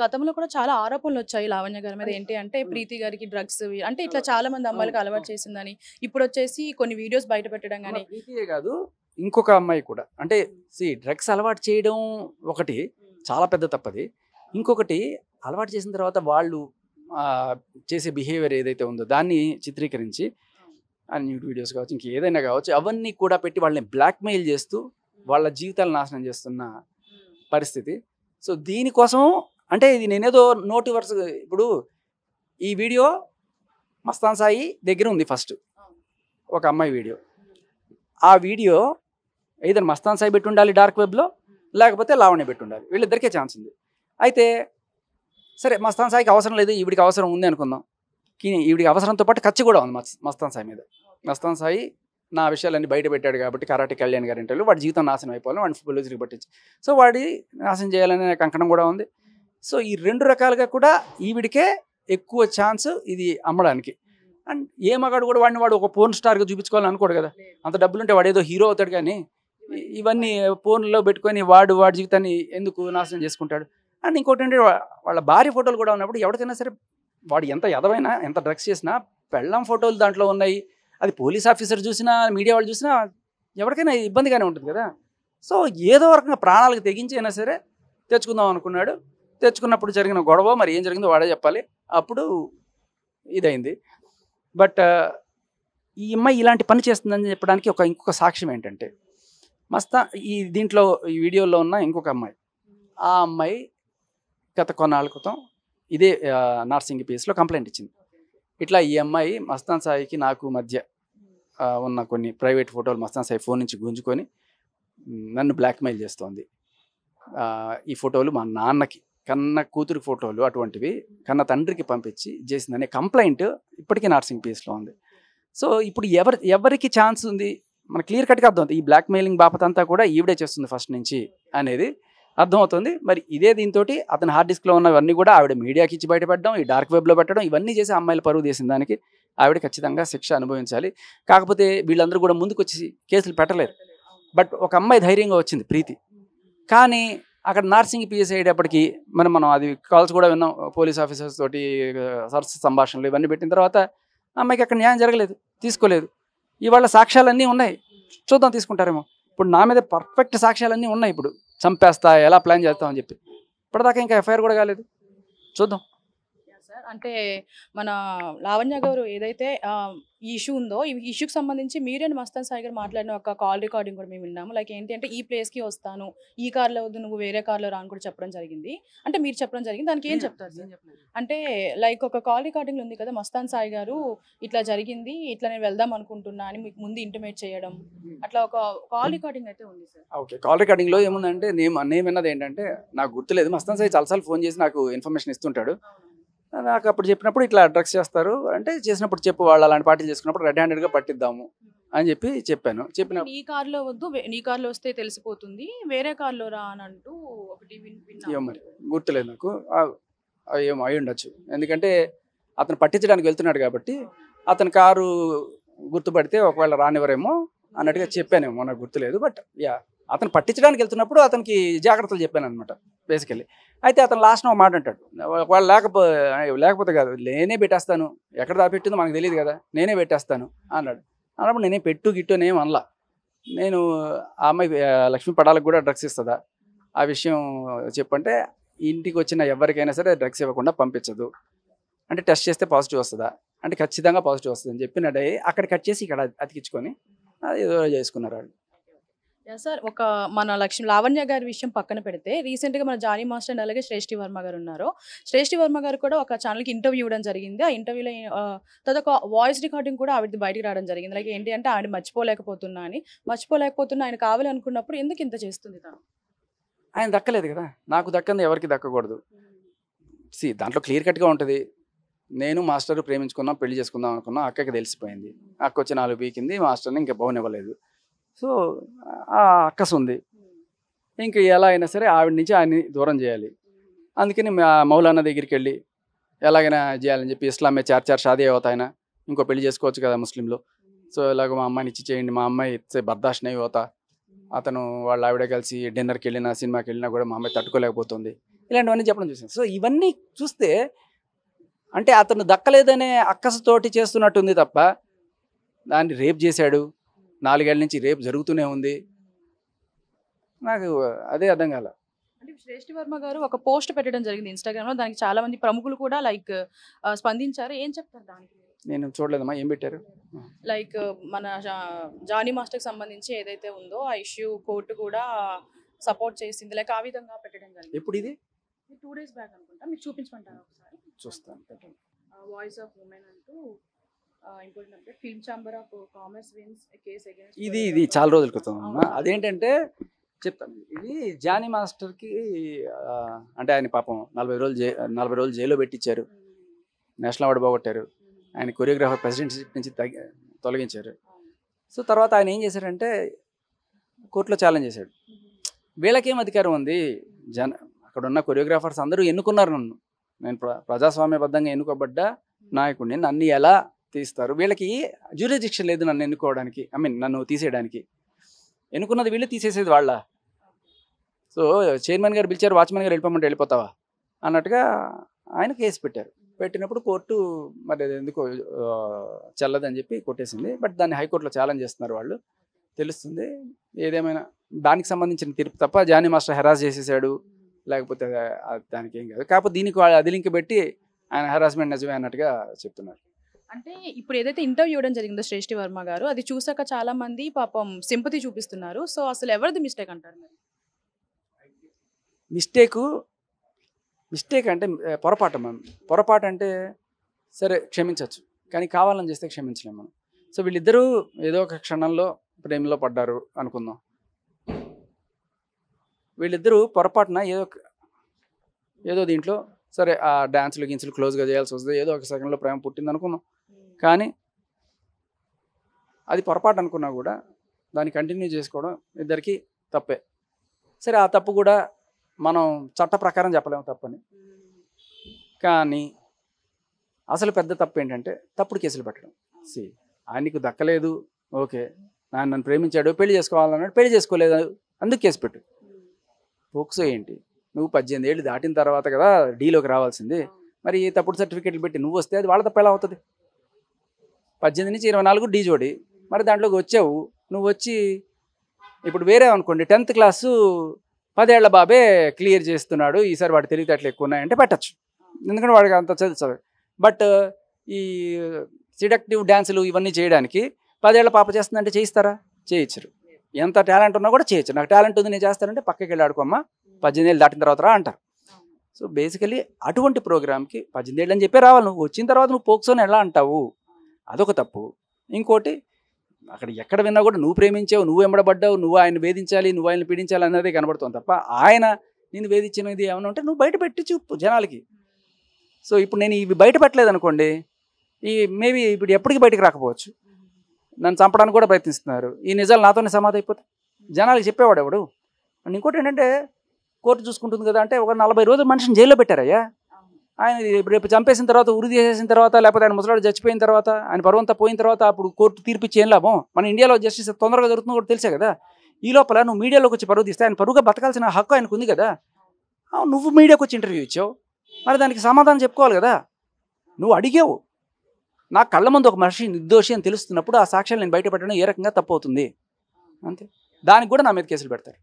గతంలో కూడా చాలా ఆరోపణలొచ్చాయి లావణ్య గారి మీద. ఏంటి అంటే ప్రీతి గారికి డ్రగ్స్ అంటే ఇట్లా చాలా మంది అమ్మాయిలకి అలవాటు చేసిందని. ఇప్పుడొచ్చేసి కొన్ని వీడియోస్ బయట పెట్టడం గాని. ప్రీతియే కాదు, ఇంకొక అమ్మాయి కూడా. అంటే డ్రగ్స్ అలవాటు చేయడం ఒకటి చాలా పెద్ద తప్పది. ఇంకొకటి అలవాటు చేసిన తర్వాత వాళ్ళు చేసే బిహేవియర్ ఏదైతే ఉందో దాన్ని చిత్రీకరించి న్యూడ్ వీడియోస్ కావచ్చు, ఇంకేదైనా కావచ్చు, అవన్నీ కూడా పెట్టి వాళ్ళని బ్లాక్మెయిల్ చేస్తూ వాళ్ళ జీవితాలు నాశనం చేస్తున్న పరిస్థితి. సో దీనికోసం అంటే ఇది నేనేదో నోటి వరుస, ఇప్పుడు ఈ వీడియో మస్తాన్ సాయి దగ్గర ఉంది ఫస్ట్, ఒక అమ్మాయి వీడియో. ఆ వీడియో ఏదైనా మస్తాన్ సాయి పెట్టి ఉండాలి డార్క్ వెబ్లో, లేకపోతే లావణ్య పెట్టి ఉండాలి, వీళ్ళిద్దరికే ఛాన్స్ ఉంది. అయితే సరే మస్తాన్ సాయికి అవసరం లేదు, ఈవిడికి అవసరం ఉంది అనుకుందాం. ఈవిడికి అవసరంతో పాటు ఖర్చు కూడా ఉంది మస్తాన్ సాయి మీద. మస్తాన్ సాయి నా విషయాలన్నీ బయట పెట్టాడు కాబట్టి కరాటే కళ్యాణ్ గారి ఇంటర్వ్యూ వాడి జీవితం నాశనం అయిపోవాలి, వాడిని పోలీసులకు పట్టించి, సో వాడి నాశనం చేయాలనే కంకణం కూడా ఉంది. సో ఈ రెండు రకాలుగా కూడా ఈవిడికే ఎక్కువ ఛాన్స్ ఇది అమ్మడానికి. అండ్ ఏ మగాడు కూడా వాడు ఒక పోర్న్ స్టార్గా చూపించుకోవాలని అనుకోడు కదా. అంత డబ్బులుంటే వాడు ఏదో హీరో అవుతాడు, కానీ ఇవన్నీ ఫోన్లో పెట్టుకొని వాడి జీవితాన్ని ఎందుకు నాశనం చేసుకుంటాడు. అండ్ ఇంకోటి ఏంటంటే వాళ్ళ భార్య ఫోటోలు కూడా ఉన్నప్పుడు ఎవరికైనా సరే వాడు ఎంత ఎదవైనా ఎంత డ్రగ్స్ చేసినా పెళ్ళం ఫోటోలు దాంట్లో ఉన్నాయి, అది పోలీస్ ఆఫీసర్ చూసినా మీడియా వాళ్ళు చూసినా ఎవరికైనా ఇబ్బందిగానే ఉంటుంది కదా. సో ఏదో రకంగా ప్రాణాలకు తెగించైనా సరే తెచ్చుకుందాం అనుకున్నాడు. తెచ్చుకున్నప్పుడు జరిగిన గొడవ మరి ఏం జరిగిందో వాడే చెప్పాలి. అప్పుడు ఇదైంది. బట్ ఈ అమ్మాయి ఇలాంటి పని చేస్తుందని చెప్పడానికి ఇంకొక సాక్ష్యం ఏంటంటే దీంట్లో ఈ వీడియోలో ఉన్న ఇంకొక అమ్మాయి, ఆ అమ్మాయి గత కొన్నాళ్ళ క్రితం ఇదే నార్సింగ్ పిఎస్లో కంప్లైంట్ ఇచ్చింది. ఇట్లా ఈ అమ్మాయి మస్తాన్ సాయికి నాకు మధ్య ఉన్న కొన్ని ప్రైవేట్ ఫోటోలు మస్తాన్ సాయి ఫోన్ నుంచి గుంజుకొని నన్ను బ్లాక్మెయిల్ చేస్తోంది. ఈ ఫోటోలు మా నాన్నకి, కన్న కూతురు ఫోటోలు అటువంటివి కన్న తండ్రికి పంపించి చేసిందనే కంప్లైంట్ ఇప్పటికీ నార్సింగ్ పిఎస్లో ఉంది. సో ఇప్పుడు ఎవరికి ఛాన్స్ ఉంది మనకు క్లియర్ కట్గా అర్థమవుతుంది. ఈ బ్లాక్మెయిలింగ్ బాపతంతా కూడా ఈవిడే చేస్తుంది ఫస్ట్ నుంచి అనేది అర్థమవుతుంది. మరి ఇదే దీంతో అతని హార్డ్ డిస్క్లో ఉన్నవన్నీ కూడా ఆవిడ మీడియాకి ఇచ్చి బయటపెట్టడం, ఈ డార్క్ వెబ్లో పెట్టడం, ఇవన్నీ చేసి అమ్మాయిల పరువు చేసిన దానికి ఆవిడ ఖచ్చితంగా శిక్ష అనుభవించాలి. కాకపోతే వీళ్ళందరూ కూడా ముందుకు వచ్చి కేసులు పెట్టలేరు. బట్ ఒక అమ్మాయి ధైర్యంగా వచ్చింది, ప్రీతి. కానీ అక్కడ నార్సింగ్ పిఎస్ అయ్యేటప్పటికి మనం అది కాల్స్ కూడా విన్నాం, పోలీస్ ఆఫీసర్స్ తోటి సరస సంభాషణలు ఇవన్నీ పెట్టిన తర్వాత అమ్మాయికి అక్కడ న్యాయం జరగలేదు, తీసుకోలేదు. ఇవాళ సాక్ష్యాలన్నీ ఉన్నాయి, చూద్దాం తీసుకుంటారేమో. ఇప్పుడు నా మీద పర్ఫెక్ట్ సాక్ష్యాలన్నీ ఉన్నాయి, ఇప్పుడు చంపేస్తా ఎలా ప్లాన్ చేస్తామని చెప్పి. ఇప్పటిదాకా ఇంకా ఎఫ్ఐఆర్ కూడా కాలేదు, చూద్దాం. అంటే మన లావణ్య గారు ఏదైతే ఈ ఇష్యూ ఉందో, ఈ ఇష్యూకి సంబంధించి మీరు అండ్ మస్తాన్ సాయి గారు మాట్లాడిన ఒక కాల్ రికార్డింగ్ కూడా మేము విన్నాము. లైక్ ఏంటి అంటే ఈ ప్లేస్కి వస్తాను, ఈ కార్లో వద్దు, నువ్వు వేరే కార్లో రా అని కూడా చెప్పడం జరిగింది. అంటే మీరు చెప్పడం జరిగింది, దానికి ఏం చెప్తారు సార్? అంటే లైక్ ఒక కాల్ రికార్డింగ్ ఉంది కదా, మస్తాన్ సాయి గారు ఇట్లా జరిగింది, ఇట్లా నేను వెళ్దాం అనుకుంటున్నా అని మీకు ముందు ఇంటిమేట్ చేయడం, అట్లా ఒక కాల్ రికార్డింగ్ అయితే ఉంది సార్. ఓకే, కాల్ రికార్డింగ్లో ఏముందంటే నేను విన్నది ఏంటంటే, నాకు గుర్తులేదు, మస్తాన్ సాయి చాలాసార్లు ఫోన్ చేసి నాకు ఇన్ఫర్మేషన్ ఇస్తుంటాడు. నాకు అప్పుడు చెప్పినప్పుడు ఇట్లా డ్రగ్స్ చేస్తారు అంటే, చేసినప్పుడు చెప్పు, వాళ్ళు అలాంటి పార్టీలు చేసుకున్నప్పుడు రెడ్ హ్యాండెడ్గా పట్టిద్దాము అని చెప్పాను. నీ కార్లో వద్దు, నీ కార్లో వస్తే తెలిసిపోతుంది, వేరే కార్లో రా అని అంటూ ఒకటి ఏమో మరి గుర్తులేదు నాకు, ఏమో అయి ఉండొచ్చు. ఎందుకంటే అతను పట్టించడానికి వెళ్తున్నాడు కాబట్టి అతని కారు గుర్తుపడితే ఒకవేళ రానివ్వరేమో అన్నట్టుగా చెప్పానేమో, నాకు గుర్తులేదు. బట్ అతను పట్టించడానికి వెళ్తున్నప్పుడు అతనికి జాగ్రత్తలు చెప్పాను అనమాట బేసికల్లీ. అయితే అతను లాస్ట్న ఒక మాట అంటాడు, ఒకవేళ లేకపోతే కాదు, నేనే పెట్టేస్తాను, ఎక్కడ దాపెట్టిందో మనకు తెలియదు కదా, నేనే పెట్టేస్తాను అన్నాడు. అన్నప్పుడు నేనే పెట్టు గిట్టు అనేం అనలా. నేను ఆ అమ్మాయి లక్ష్మీ పడాలకు కూడా డ్రగ్స్ ఇస్తుందా ఆ విషయం చెప్పంటే, ఇంటికి వచ్చిన ఎవరికైనా సరే డ్రగ్స్ ఇవ్వకుండా పంపించదు అంటే, టెస్ట్ చేస్తే పాజిటివ్ వస్తుందా అంటే ఖచ్చితంగా పాజిటివ్ వస్తుంది అని చెప్పినట్టు అక్కడ కట్ చేసి ఇక్కడ అతికించుకొని అది ఏదో చేసుకున్నారు వాళ్ళు. సార్, ఒక మన లావణ్య గారి విషయం పక్కన పెడితే, రీసెంట్గా మన జానీ మాస్టర్ అండ్ అలాగే శ్రేష్ఠి వర్మ గారు ఉన్నారు. శ్రేష్ఠి వర్మ గారు కూడా ఒక ఛానల్కి ఇంటర్వ్యూ ఇవ్వడం జరిగింది. ఆ ఇంటర్వ్యూలో తర్వాత ఒక వాయిస్ రికార్డింగ్ కూడా ఆవిడది బయటికి రావడం జరిగింది. లైక్ ఏంటి అంటే, ఆవిడ మర్చిపోలేకపోతున్నా, ఆయన కావాలి అనుకున్నప్పుడు ఎందుకు ఇంత చేస్తుంది తను? ఆయన దక్కలేదు కదా, నాకు దక్కంది ఎవరికి దక్కకూడదు. దాంట్లో క్లియర్ కట్గా ఉంటుంది, నేను మాస్టర్ ప్రేమించుకున్నాం, పెళ్లి చేసుకుందాం అనుకున్నాం, అక్కకి తెలిసిపోయింది, అక్క వచ్చి 4 పీకింది, మాస్టర్ని ఇంకా బోనివ్వలేదు. సో ఆ అక్కసు ఉంది, ఇంక ఎలా అయినా సరే ఆవిడ నుంచి ఆయన్ని దూరం చేయాలి. అందుకని మౌలానా దగ్గరికి వెళ్ళి ఎలాగైనా చేయాలని చెప్పి, ఇస్లామే 4 షాదీ అవుతాయన, ఇంకో పెళ్లి చేసుకోవచ్చు కదా ముస్లింలో, సో ఇలాగ మా అమ్మాయిని ఇచ్చి చేయండి, మా అమ్మాయి ఇచ్చే బర్దాష్ నై హోతా, అతను వాళ్ళ ఆవిడ కలిసి డిన్నర్కి వెళ్ళినా సినిమాకి వెళ్ళినా కూడా మా అమ్మాయి తట్టుకోలేకపోతుంది, ఇలాంటివన్నీ చెప్పడం చూసాను. సో ఇవన్నీ చూస్తే అంటే అతను దక్కలేదనే అక్కసతోటి చేస్తున్నట్టుంది తప్ప దాన్ని రేప్ చేశాడు, 4 ఏళ్ల నుంచి రేప్ జరుగుతూనే ఉంది. నాకు అదే అర్థం కాల. అంటే శ్రేష్ఠి వర్మ గారు ఒక పోస్ట్ పెట్టడం జరిగింది ఇన్‌స్టాగ్రామ్‌లో. దానికి చాలా మంది ప్రముఖులు కూడా లైక్ స్పందించారు. ఏం చెప్తారు దానికి? నేను చూడలేదమ్మా, ఏం పెట్టారు? లైక్ మన జానీ మాస్టర్కి సంబంధించి ఏదైతే ఉందో ఆ ఇష్యూ కోర్టు కూడా సపోర్ట్ చేసింది, లైక్ ఆ విధంగా పెట్టడం జరిగింది. ఎప్పుడు ఇది? 2 days బ్యాక్ అనుకుంటా. మీకు చూపించమంటారా ఒకసారి? చూస్తాను. వాయిస్ ఆఫ్ ఉమెన్ అంటూ important update, film chamber of commerce wins case against. ఇది చాలా రోజుల క్రితం అమ్మా. అదేంటంటే చెప్తాను. ఇది జానీ మాస్టర్కి అంటే ఆయన పాపం 40 రోజులు జైల్లో పెట్టించారు, నేషనల్ అవార్డు పోగొట్టారు, ఆయన కొరియోగ్రాఫర్ ప్రెసిడెంట్షిప్ నుంచి తొలగించారు. సో తర్వాత ఆయన ఏం చేశారంటే కోర్టులో ఛాలెంజ్ చేశాడు. వీళ్ళకేం అధికారం ఉంది? అక్కడ ఉన్న కొరియోగ్రాఫర్స్ అందరూ ఎన్నుకున్నారు నన్ను, నేను ప్రజాస్వామ్యబద్ధంగా ఎన్నుకోబడ్డ నాయకుడిని, నన్ను ఎలా తీస్తారు? వీళ్ళకి జ్యూరిడిక్షన్ లేదు నన్ను ఎన్నుకోవడానికి, నన్ను తీసేయడానికి. ఎన్నుకున్నది వీళ్ళు, తీసేసేది వాళ్ళ. సో చైర్మన్ గారు పిలిచారు, వాచ్మెన్ గారు వెళ్ళిపోమంటే వెళ్ళిపోతావా అన్నట్టుగా ఆయన కేసు పెట్టారు. పెట్టినప్పుడు కోర్టు మరి ఎందుకో చెల్లదని చెప్పి కొట్టేసింది. బట్ దాన్ని హైకోర్టులో ఛాలెంజ్ చేస్తున్నారు వాళ్ళు, తెలుస్తుంది. ఏదేమైనా దానికి సంబంధించిన తీర్పు తప్ప జానీ మాస్టర్ హెరాస్ చేసేసాడు లేకపోతే దానికి ఏం కాదు. కాకపోతే దీనికి అది లింక్ పెట్టి ఆయన హెరాస్మెంట్ నిజమే అన్నట్టుగా చెప్తున్నారు. అంటే ఇప్పుడు ఏదైతే ఇంటర్వ్యూ ఇవ్వడం జరిగిందో శ్రేష్ఠి వర్మ గారు, అది చూసాక చాలా మంది పాపం సింపతి చూపిస్తున్నారు. సో అసలు ఎవరిది మిస్టేక్ అంటారు మరి? మిస్టేక్ అంటే పొరపాటు అంటే సరే క్షమించవచ్చు, కానీ కావాలని చేస్తే క్షమించలేము మనం. సో వీళ్ళిద్దరూ ఏదో ఒక క్షణంలో ప్రేమలో పడ్డారు అనుకుందాం. వీళ్ళిద్దరూ పొరపాటున ఏదో దీంట్లో సరే ఆ డ్యాన్సులు గిన్సులు క్లోజ్గా చేయాల్సి వస్తుంది, ఏదో ఒక సెకండ్లో ప్రేమ పుట్టింది అనుకుందాం. కానీ అది పొరపాటు అనుకున్నా కూడా దాన్ని కంటిన్యూ చేసుకోవడం ఇద్దరికి తప్పే. సరే ఆ తప్పు కూడా మనం చట్ట ప్రకారం చెప్పలేము తప్పని, కానీ అసలు పెద్ద తప్పు ఏంటంటే తప్పుడు కేసులు పెట్టడం. ఆయనకు దక్కలేదు, ఓకే, నన్ను ప్రేమించాడు, పెళ్లి చేసుకోవాలన్నాడు, పెళ్లి చేసుకోలేదు, అందుకు కేసు పెట్టు. పోక్సో ఏంటి? నువ్వు 18 ఏళ్ళు దాటిన తర్వాత కదా డీలోకి రావాల్సింది. మరి తప్పుడు సర్టిఫికేట్లు పెట్టి నువ్వు వస్తే అది వాళ్ళ తప్ప ఎలా అవుతుంది? 18 నుంచి 24 డీ జోడి, మరి దాంట్లోకి వచ్చావు. నువ్వు వచ్చి ఇప్పుడు వేరే అనుకోండి, 10th క్లాసు 10 ఏళ్ల బాబే క్లియర్ చేస్తున్నాడు, ఈసారి వాడి తెలివితేటలు ఎక్కువ ఉన్నాయంటే పెట్టచ్చు, ఎందుకంటే వాడికి అంత చదువు. బట్ ఈ సిడక్టివ్ డ్యాన్సులు ఇవన్నీ చేయడానికి 10 ఏళ్ల పాప చేస్తుందంటే చేయిస్తారా? చేయించరు. ఎంత టాలెంట్ ఉన్నా కూడా చేయొచ్చు. నాకు టాలెంట్ ఉంది నేను చేస్తానంటే పక్కకి వెళ్ళి ఆడుకోమ్మా, 18 ఏళ్ళు దాటిన తర్వాత రా అంటారు. సో బేసికలీ అటువంటి ప్రోగ్రామ్కి 18 ఏళ్ళు అని చెప్పి రావాలి. నువ్వు వచ్చిన తర్వాత నువ్వు పోక్సోని ఎలా అంటావు? అదొక తప్పు. ఇంకోటి, అక్కడ ఎక్కడ విన్నా కూడా నువ్వు ప్రేమించావు, నువ్వు వెంబడబడ్డావు, నువ్వు ఆయన వేధించాలి, నువ్వు ఆయన పీడించాలి అన్నదే కనబడుతుంది తప్ప ఆయన నేను వేధించినది ఏమైనా ఉంటే నువ్వు బయట పెట్టి చూపు జనాలకి. సో ఇప్పుడు నేను ఇవి బయట పెట్టలేదు అనుకోండి, ఈ మేబీ ఇప్పుడు ఎప్పటికీ బయటకు రాకపోవచ్చు, నన్ను చంపడానికి కూడా ప్రయత్నిస్తున్నారు. ఈ నిజాలు నాతోనే సమాధి అయిపోతాయి, జనాలకి చెప్పేవాడు ఎవడు. అండ్ ఇంకోటి ఏంటంటే కోర్టు చూసుకుంటుంది కదా అంటే, ఒక 40 రోజులు మనిషిని జైల్లో పెట్టారయ్యా. ఆయన రేపు చంపేసిన తర్వాత, ఉరి చేసేసిన తర్వాత, లేకపోతే ఆయన ముసలాడు చచ్చిపోయిన తర్వాత, ఆయన పరువంతా పోయిన తర్వాత అప్పుడు కోర్టు తీర్పిచ్చి ఏం లాభం? మన ఇండియాలో జస్టిస్ తొందరగా జరుగుతుందో కూడా తెలిసే కదా. ఈ లోపల నువ్వు మీడియాలోకి వచ్చి పరువు తీస్తే ఆయన పరువుగా బతకాల్సిన హక్కు ఆయనకు ఉంది కదా. నువ్వు మీడియాకి వచ్చి ఇంటర్వ్యూ ఇచ్చావు, మరి దానికి సమాధానం చెప్పుకోవాలి కదా. నువ్వు అడిగావు, నా కళ్ళ ముందు ఒక మనిషి నిర్దోషి అని తెలుస్తున్నప్పుడు ఆ సాక్ష్యాలు నేను బయటపెట్టడం ఏ రకంగా తప్పు అవుతుంది? అంతే. దానికి కూడా నా మీద కేసులు పెడతారు.